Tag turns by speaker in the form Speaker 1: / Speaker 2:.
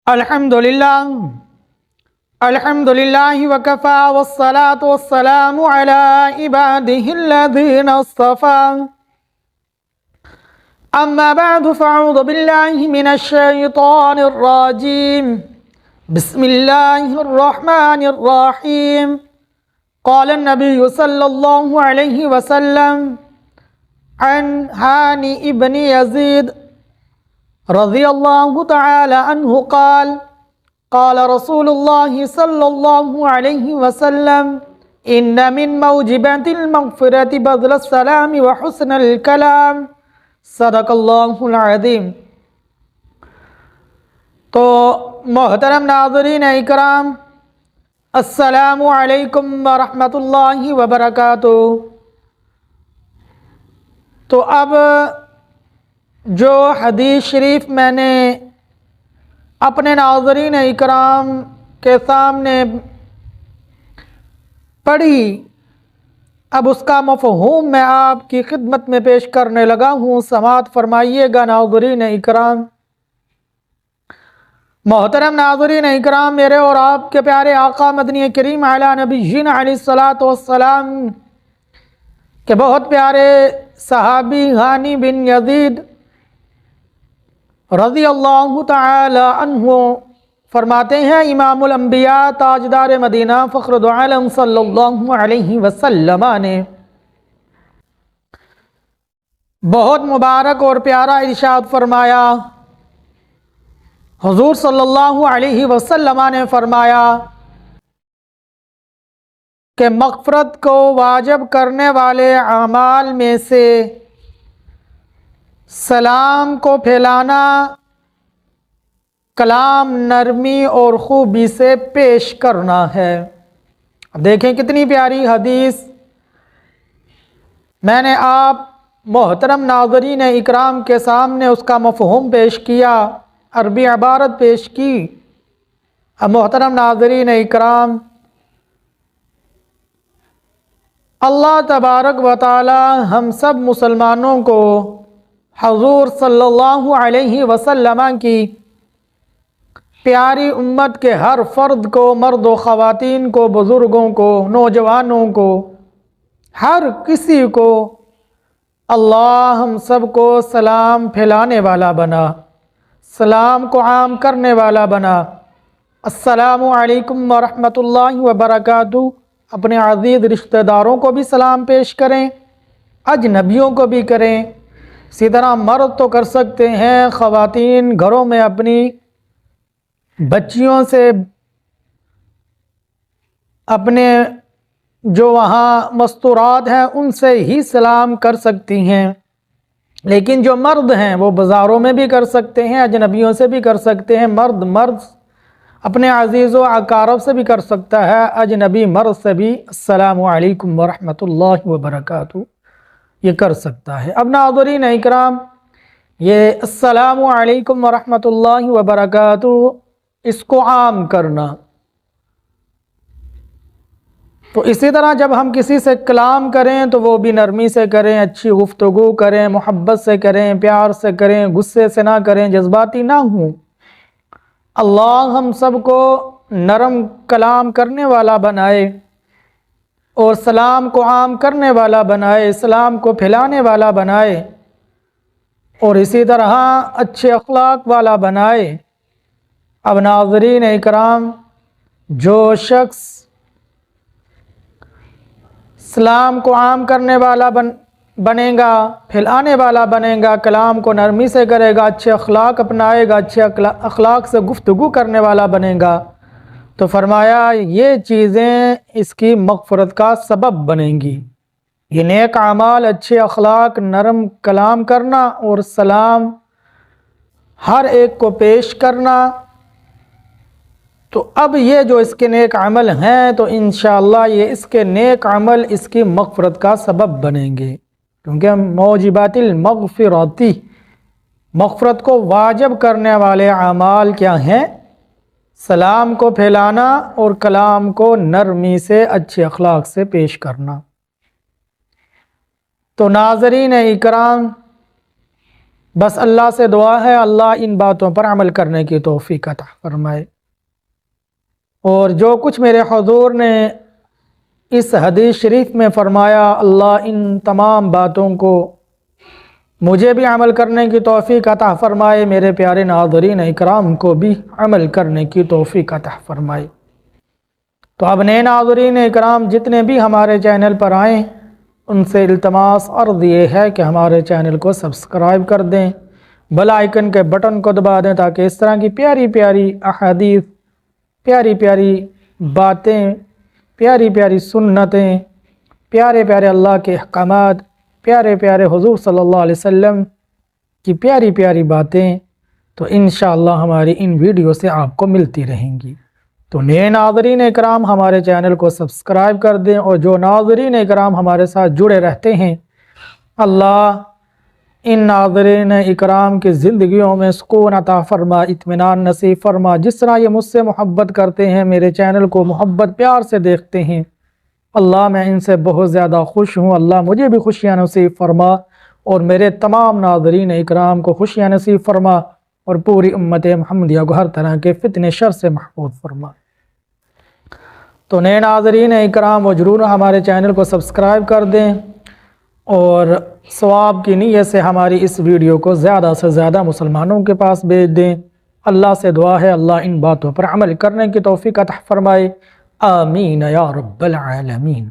Speaker 1: الحمد للہ وکفا والصلاة والسلام علی عباده الذین اصطفى اما بعد فاعوذ باللہ من الشیطان الرجیم بسم اللہ الرحمن الرحیم قال النبی صلی اللہ علیہ وسلم عن ہانی ابن یزید رضی اللہ تعالی عنہ قال رسول اللہ صلی اللہ علیہ وسلم ان من موجبات المغفرة بذل السلام وحسن الکلام صدق اللہ العظیم۔ تو محترم ناظرین اکرام، السلام علیکم ورحمۃ اللہ وبرکاتہ۔ تو اب جو حدیث شریف میں نے اپنے ناظرین اکرام کے سامنے پڑھی، اب اس کا مفہوم میں آپ کی خدمت میں پیش کرنے لگا ہوں، سماعت فرمائیے گا ناظرین اکرام۔ محترم ناظرین اکرام، میرے اور آپ کے پیارے آقا مدنی کریم علی نبینا علیہ الصلاۃ والسلام کے بہت پیارے صحابی ہانی بن یزید رضی اللہ تعالی عنہ فرماتے ہیں، امام الانبیاء تاجدار مدینہ فخر دو عالم صلی اللہ علیہ وسلم نے بہت مبارک اور پیارا ارشاد فرمایا۔ حضور صلی اللہ علیہ وسلم نے فرمایا کہ مغفرت کو واجب کرنے والے اعمال میں سے سلام کو پھیلانا، کلام نرمی اور خوبی سے پیش کرنا ہے۔ اب دیکھیں کتنی پیاری حدیث میں نے آپ محترم ناظرین اکرام کے سامنے اس کا مفہوم پیش کیا، عربی عبارت پیش کی۔ اب محترم ناظرین اکرام، اللہ تبارک و تعالی ہم سب مسلمانوں کو حضور صلی اللہ علیہ وسلم کی پیاری امت کے ہر فرد کو، مرد و خواتین کو، بزرگوں کو، نوجوانوں کو، ہر کسی کو اللہ ہم سب کو سلام پھیلانے والا بنا، سلام کو عام کرنے والا بنا۔ السلام علیکم ورحمۃ اللہ وبرکاتہ۔ اپنے عزیز رشتہ داروں کو بھی سلام پیش کریں، اجنبیوں کو بھی کریں۔ اسی طرح مرد تو کر سکتے ہیں، خواتین گھروں میں اپنی بچیوں سے، اپنے جو وہاں مستورات ہیں ان سے ہی سلام کر سکتی ہیں، لیکن جو مرد ہیں وہ بازاروں میں بھی کر سکتے ہیں، اجنبیوں سے بھی کر سکتے ہیں۔ مرد اپنے عزیز و اقارب سے بھی کر سکتا ہے، اجنبی مرد سے بھی السلام علیکم ورحمۃ اللہ وبرکاتہ یہ کر سکتا ہے۔ اب ناظرین اکرام، یہ السلام علیکم ورحمۃ اللہ وبرکاتہ اس کو عام کرنا، تو اسی طرح جب ہم کسی سے کلام کریں تو وہ بھی نرمی سے کریں، اچھی گفتگو کریں، محبت سے کریں، پیار سے کریں، غصے سے نہ کریں، جذباتی نہ ہوں۔ اللہ ہم سب کو نرم کلام کرنے والا بنائے اور سلام کو عام کرنے والا بنائے، سلام کو پھیلانے والا بنائے، اور اسی طرح اچھے اخلاق والا بنائے۔ اب ناظرین اکرام، جو شخص سلام کو عام کرنے والا بنے گا، پھیلانے والا بنے گا، کلام کو نرمی سے کرے گا، اچھے اخلاق اپنائے گا، اچھے اخلاق سے گفتگو کرنے والا بنے گا، تو فرمایا یہ چیزیں اس کی مغفرت کا سبب بنیں گی۔ یہ نیک اعمال، اچھے اخلاق، نرم کلام کرنا اور سلام ہر ایک کو پیش کرنا، تو اب یہ جو اس کے نیک عمل ہیں تو انشاءاللہ یہ اس کے نیک عمل اس کی مغفرت کا سبب بنیں گے، کیونکہ موجبات المغفرتی، مغفرت کو واجب کرنے والے اعمال کیا ہیں؟ سلام کو پھیلانا اور کلام کو نرمی سے، اچھے اخلاق سے پیش کرنا۔ تو ناظرین اکرام، بس اللہ سے دعا ہے اللہ ان باتوں پر عمل کرنے کی توفیق عطا فرمائے۔ اور جو کچھ میرے حضور نے اس حدیث شریف میں فرمایا، اللہ ان تمام باتوں کو مجھے بھی عمل کرنے کی توفیق عطا فرمائے، میرے پیارے ناظرین اکرام کو بھی عمل کرنے کی توفیق عطا فرمائے۔ تو اب نئے ناظرین اکرام جتنے بھی ہمارے چینل پر آئیں، ان سے التماس عرض یہ ہے کہ ہمارے چینل کو سبسکرائب کر دیں، بیل آئیکن کے بٹن کو دبا دیں، تاکہ اس طرح کی پیاری پیاری احادیث، پیاری پیاری باتیں، پیاری پیاری سنتیں، پیارے پیارے اللہ کے احکامات، پیارے پیارے حضور صلی اللہ علیہ وسلم کی پیاری پیاری باتیں تو انشاءاللہ ہماری ان ویڈیو سے آپ کو ملتی رہیں گی۔ تو نئے ناظرین اکرام ہمارے چینل کو سبسکرائب کر دیں، اور جو ناظرین اکرام ہمارے ساتھ جڑے رہتے ہیں، اللہ ان ناظرین اکرام کی زندگیوں میں سکون عطا فرما، اطمینان نصیب فرما۔ جس طرح یہ مجھ سے محبت کرتے ہیں، میرے چینل کو محبت پیار سے دیکھتے ہیں، اللہ میں ان سے بہت زیادہ خوش ہوں، اللہ مجھے بھی خوشیاں نصیب فرما، اور میرے تمام ناظرین اکرام کو خوشیاں نصیب فرما، اور پوری امت محمدیہ کو ہر طرح کے فتنے شر سے محفوظ فرما۔ تو نئے ناظرین اکرام وہ ضرور ہمارے چینل کو سبسکرائب کر دیں، اور ثواب کی نیت سے ہماری اس ویڈیو کو زیادہ سے زیادہ مسلمانوں کے پاس بھیج دیں۔ اللہ سے دعا ہے اللہ ان باتوں پر عمل کرنے کی توفیق عطا فرمائے، آمین یا رب العالمین۔